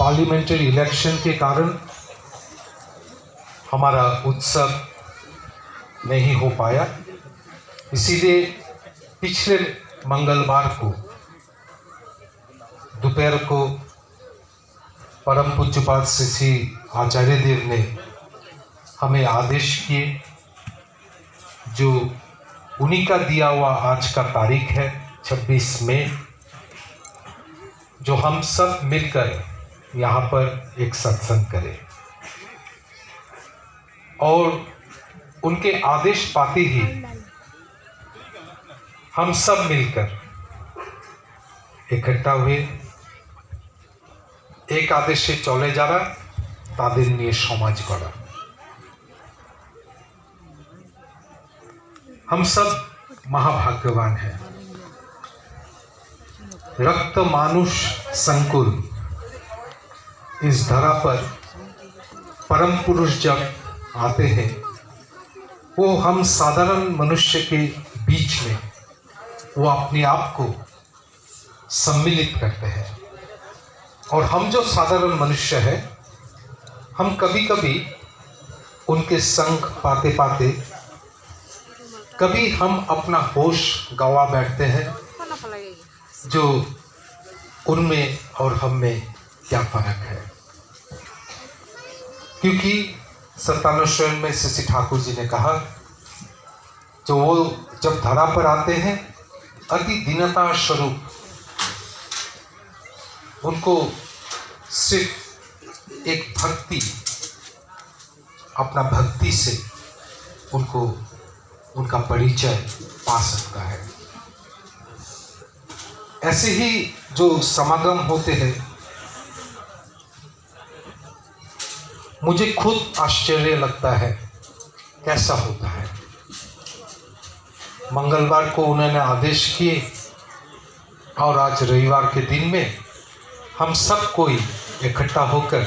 Parliamentary election के कारण हमारा उत्सव नहीं हो पाया, इसीलिए पिछले मंगलवार को दोपहर को परम पूज्यपाद श्री आचार्य देव ने हमें आदेश किए, जो उन्हीं का दिया हुआ आज का तारीख है 26 मई, जो हम सब मिलकर यहाँ पर एक सत्संग करें। और उनके आदेश पाते ही हम सब मिलकर इकट्ठा हुए। एक आदेशे चले जारा तादेर निये समाज गढ़ा। हम सब महाभाग्यवान हैं। रक्त मानुष संकुल इस धरा पर परम पुरुष जब आते हैं, वो हम साधारण मनुष्य के बीच में वो अपने आप को सम्मिलित करते हैं। और हम जो साधारण मनुष्य हैं, हम कभी कभी उनके संग पाते पाते कभी हम अपना होश गंवा बैठते हैं, जो उनमें और हम में क्या फर्क है। क्योंकि सत्यानंद स्वयं में श्री ठाकुर जी ने कहा, जो वो जब धरा पर आते हैं अति दीनता स्वरूप, उनको सिर्फ एक भक्ति, अपना भक्ति से उनको उनका परिचय पा सकता है। ऐसे ही जो समागम होते हैं, मुझे खुद आश्चर्य लगता है कैसा होता है। मंगलवार को उन्होंने आदेश किए और आज रविवार के दिन में हम सब कोई इकट्ठा होकर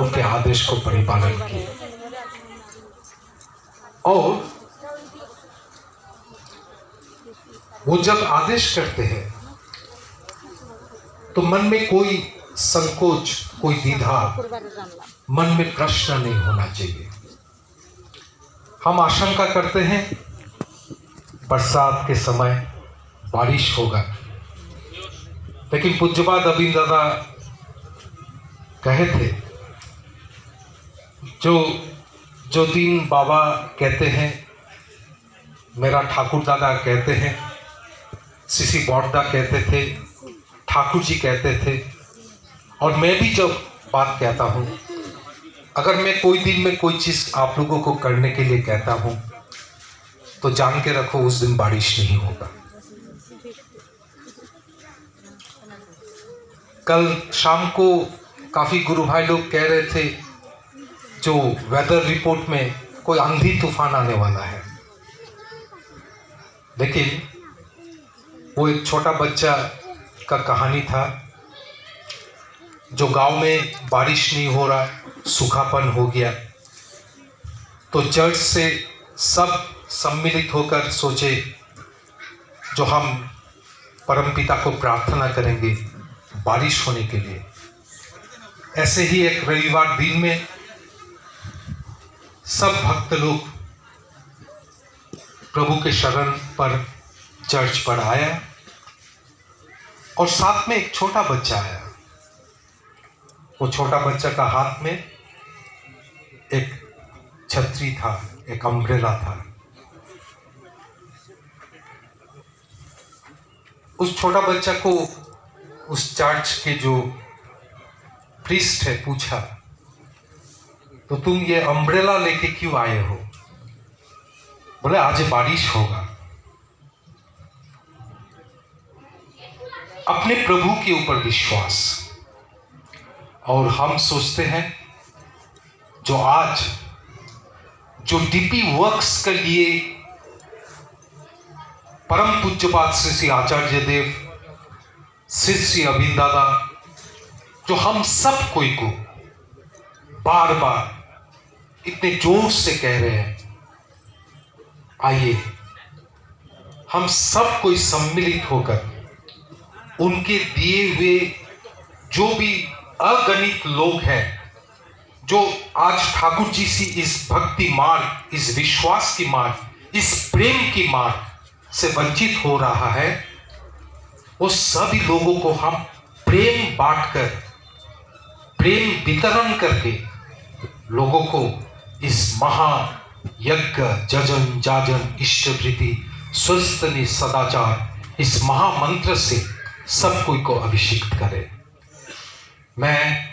उनके आदेश को परिपालन किए। और वो जब आदेश करते हैं तो मन में कोई संकोच, कोई द्विधा, मन में प्रश्न नहीं होना चाहिए। हम आशंका करते हैं बरसात के समय बारिश होगा, लेकिन पूज्यपाद अभिन दादा कहे थे, जो दिन बाबा कहते हैं, मेरा ठाकुर दादा कहते हैं, श्री बौड़दा कहते थे, ठाकुर जी कहते थे, और मैं भी जब बात कहता हूँ, अगर मैं कोई दिन में कोई चीज़ आप लोगों को करने के लिए कहता हूँ, तो जान के रखो उस दिन बारिश नहीं होगा। कल शाम को काफ़ी गुरु भाई लोग कह रहे थे, जो वेदर रिपोर्ट में कोई आंधी तूफान आने वाला है, लेकिन वो एक छोटा बच्चा का कहानी था, जो गांव में बारिश नहीं हो रहा, सूखापन हो गया, तो चर्च से सब सम्मिलित होकर सोचे, जो हम परमपिता को प्रार्थना करेंगे बारिश होने के लिए। ऐसे ही एक रविवार दिन में सब भक्त लोग प्रभु के शरण पर चर्च पर आया, और साथ में एक छोटा बच्चा आया। वो छोटा बच्चा का हाथ में एक छतरी था, एक अम्ब्रेला था। उस छोटा बच्चा को उस चर्च के जो प्रीस्ट है पूछा, तो तुम ये अम्ब्रेला लेके क्यों आए हो? बोले आज बारिश होगा। अपने प्रभु के ऊपर विश्वास। और हम सोचते हैं, जो आज जो डीपी वर्क्स के लिए परम पूज्यपाद श्री आचार्य देव, श्री अभिन दादा, जो हम सब कोई को बार बार इतने जोर से कह रहे हैं, आइए हम सब कोई सम्मिलित होकर उनके दिए हुए जो भी अगणित लोग हैं जो आज ठाकुर जी से इस भक्ति मार्ग, इस विश्वास की मार्ग, इस प्रेम की मार्ग से वंचित हो रहा है। वो सभी लोगों को हम प्रेम बांटकर, प्रेम वितरण करके लोगों को इस महा यज्ञ जजन जाजन इष्टवृत्ति स्वस्थनि सदाचार इस महामंत्र से सब कोई को अभिषेक करे। मैं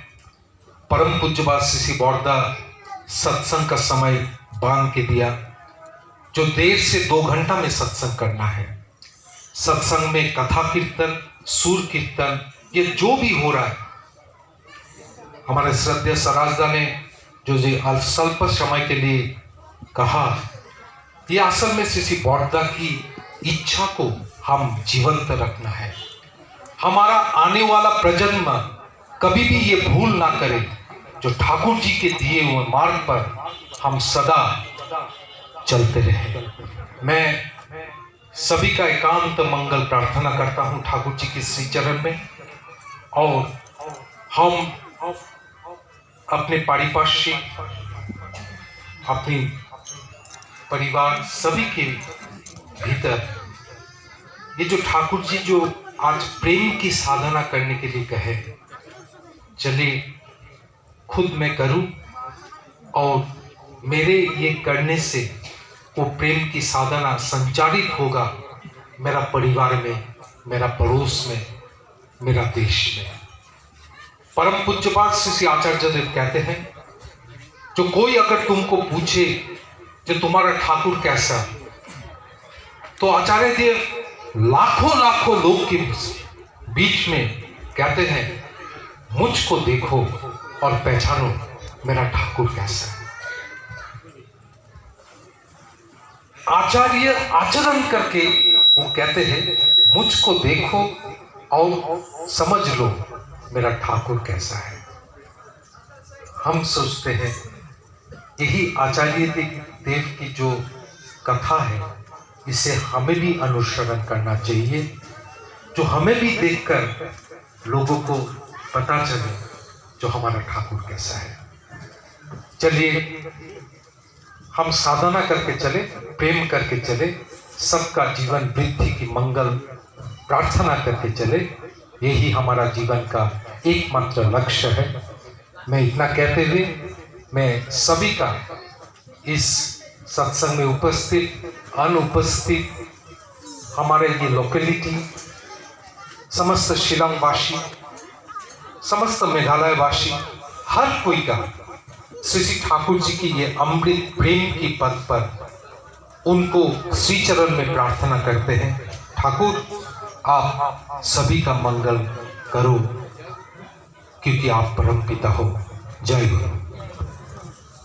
परम पूज्यपाद श्री बौरदा सत्संग का समय बांध के दिया, जो देर से 2 घंटा में सत्संग करना है। सत्संग में कथा कीर्तन, सूर कीर्तन, ये जो भी हो रहा है, हमारे श्रद्धेय सराजदा ने जो स्वल्प समय के लिए कहा, ये असल में श्री बौरदा की इच्छा को हम जीवंत रखना है। हमारा आने वाला प्रजन्म कभी भी ये भूल ना करे, जो ठाकुर जी के दिए हुए मार्ग पर हम सदा चलते रहे। मैं सभी का एकांत मंगल प्रार्थना करता हूँ ठाकुर जी के श्री चरण में, और हम अपने पारिपार्श्विक, अपनी परिवार सभी के भीतर ये जो ठाकुर जी जो आज प्रेम की साधना करने के लिए कहे, चलिए खुद मैं करूं, और मेरे ये करने से वो प्रेम की साधना संचारित होगा मेरा परिवार में, मेरा पड़ोस में, मेरा देश में। परम पूज्यपाद श्री आचार्य देव कहते हैं, जो कोई अगर तुमको पूछे कि तुम्हारा ठाकुर कैसा, तो आचार्य देव लाखों लाखों लोग के बीच में कहते हैं, मुझको देखो और पहचानो मेरा ठाकुर कैसा है। आचार्य आचरण करके वो कहते हैं, मुझको देखो और समझ लो मेरा ठाकुर कैसा है। हम सोचते हैं यही आचार्य देव की जो कथा है, इसे हमें भी अनुसरण करना चाहिए, जो हमें भी देखकर लोगों को पता चले जो हमारा ठाकुर कैसा है। चलिए हम साधना करके चले, प्रेम करके चले, सबका जीवन वृद्धि की मंगल प्रार्थना करके चले, यही हमारा जीवन का एकमात्र लक्ष्य है। मैं इतना कहते हुए मैं सभी का इस सत्संग में उपस्थित, अनुपस्थित, हमारे ये लोकेलिटी, समस्त शिलांग वासी, समस्त मेघालय वासी, हर कोई का श्री ठाकुर जी की ये अमृत प्रेम की पद पर उनको श्री चरण में प्रार्थना करते हैं। ठाकुर आप सभी का मंगल करो, क्योंकि आप परम पिता हो। जय गुरु।